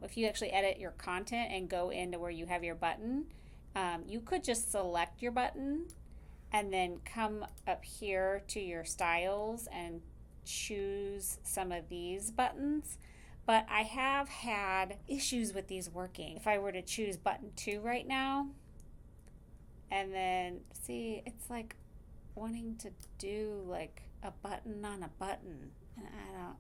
if you actually edit your content and go into where you have your button, you could just select your button and then come up here to your styles and choose some of these buttons. But I have had issues with these working. If I were to choose button 2 right now, and then see, it's like wanting to do like a button on a button, and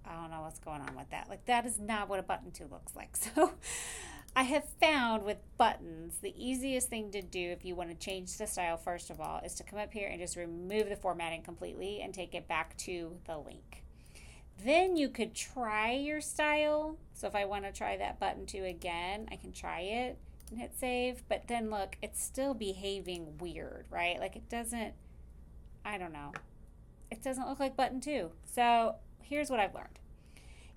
I don't know what's going on with that. Like, that is not what a button 2 looks like. So I have found with buttons, the easiest thing to do if you want to change the style, first of all, is to come up here and just remove the formatting completely and take it back to the link. Then you could try your style. So if I want to try that button 2 again, I can try it and hit save. But then look, it's still behaving weird, right? Like, it doesn't, I don't know. It doesn't look like button 2. So here's what I've learned.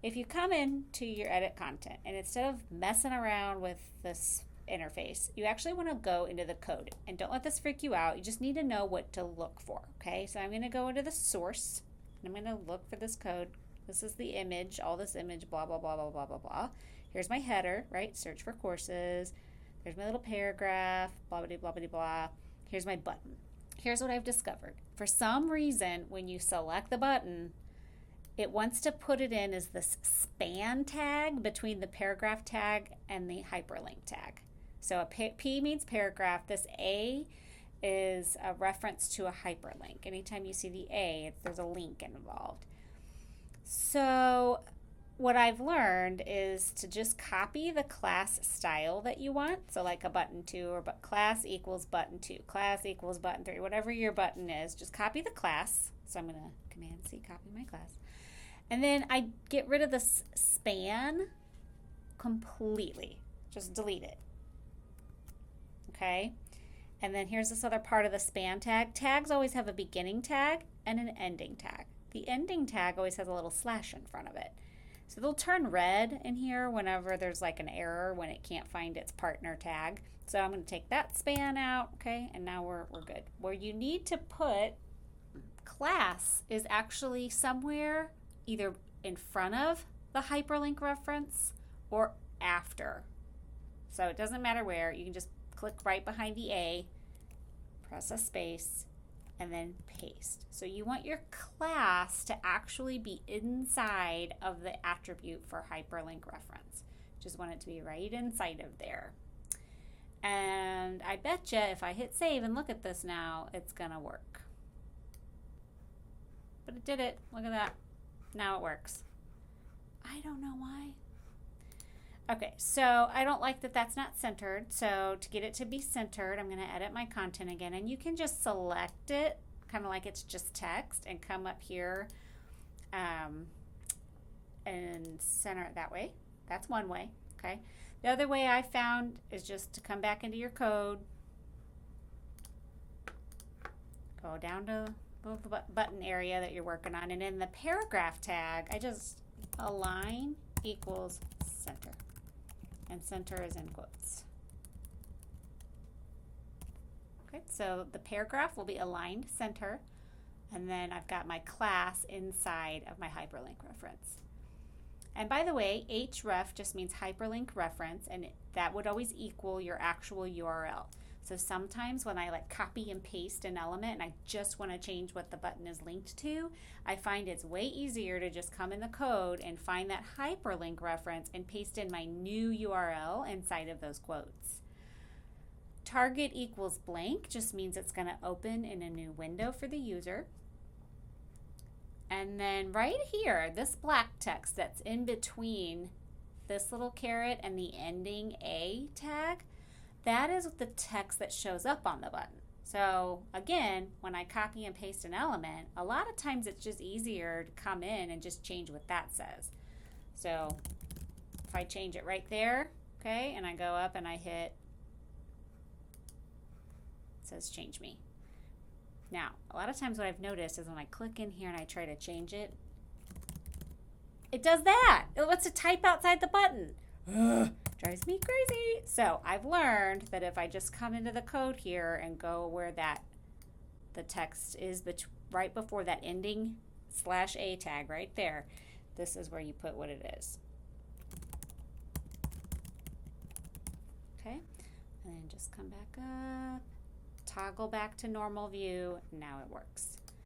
If you come into your edit content and instead of messing around with this interface, you actually want to go into the code. And don't let this freak you out. You just need to know what to look for, okay? So I'm going to go into the source, and I'm going to look for this code. This is the image, all this image, blah, blah, blah, blah, blah, blah, blah. Here's my header, right? Search for courses. There's my little paragraph, blah, blah, blah, blah, blah. Here's my button. Here's what I've discovered. For some reason, when you select the button, it wants to put it in as this span tag between the paragraph tag and the hyperlink tag. So a P means paragraph. This A is a reference to a hyperlink. Anytime you see the A, there's a link involved. So what I've learned is to just copy the class style that you want. So like a button 2 or class equals button 2, class equals button 3, whatever your button is, just copy the class. So I'm going to Command C, copy my class. And then I get rid of this span completely. Just delete it. Okay? And then here's this other part of the span tag. Tags always have a beginning tag and an ending tag. The ending tag always has a little slash in front of it. So they'll turn red in here whenever there's like an error when it can't find its partner tag. So I'm going to take that span out, okay, and now we're good. Where you need to put class is actually somewhere either in front of the hyperlink reference or after. So it doesn't matter where. You can just click right behind the A, press a space, and then paste. So you want your class to actually be inside of the attribute for hyperlink reference. Just want it to be right inside of there. And I bet you if I hit save and look at this now, it's gonna work. But it did it. Look at that. Now it works. I don't know why. Okay, so I don't like that that's not centered. So to get it to be centered, I'm going to edit my content again. And you can just select it, kind of like it's just text, and come up here and center it that way. That's one way, okay? The other way I found is just to come back into your code, go down to the button area that you're working on, and in the paragraph tag, I just align equals center. And center is in quotes. Okay, so the paragraph will be aligned center, and then I've got my class inside of my hyperlink reference. And by the way, href just means hyperlink reference, and that would always equal your actual URL. So sometimes when I like copy and paste an element and I just want to change what the button is linked to, I find it's way easier to just come in the code and find that hyperlink reference and paste in my new URL inside of those quotes. Target equals blank just means it's going to open in a new window for the user. And then right here, this black text that's in between this little caret and the ending A tag, that is the text that shows up on the button. So again, when I copy and paste an element, a lot of times it's just easier to come in and just change what that says. So if I change it right there, okay, and I go up and I hit, it says change me. Now, a lot of times what I've noticed is when I click in here and I try to change it, it does that. It wants to type outside the button. Ugh, drives me crazy. So I've learned that if I just come into the code here and go where the text is right before that ending /A tag right there, this is where you put what it is. Okay, and then just come back up, toggle back to normal view. Now it works.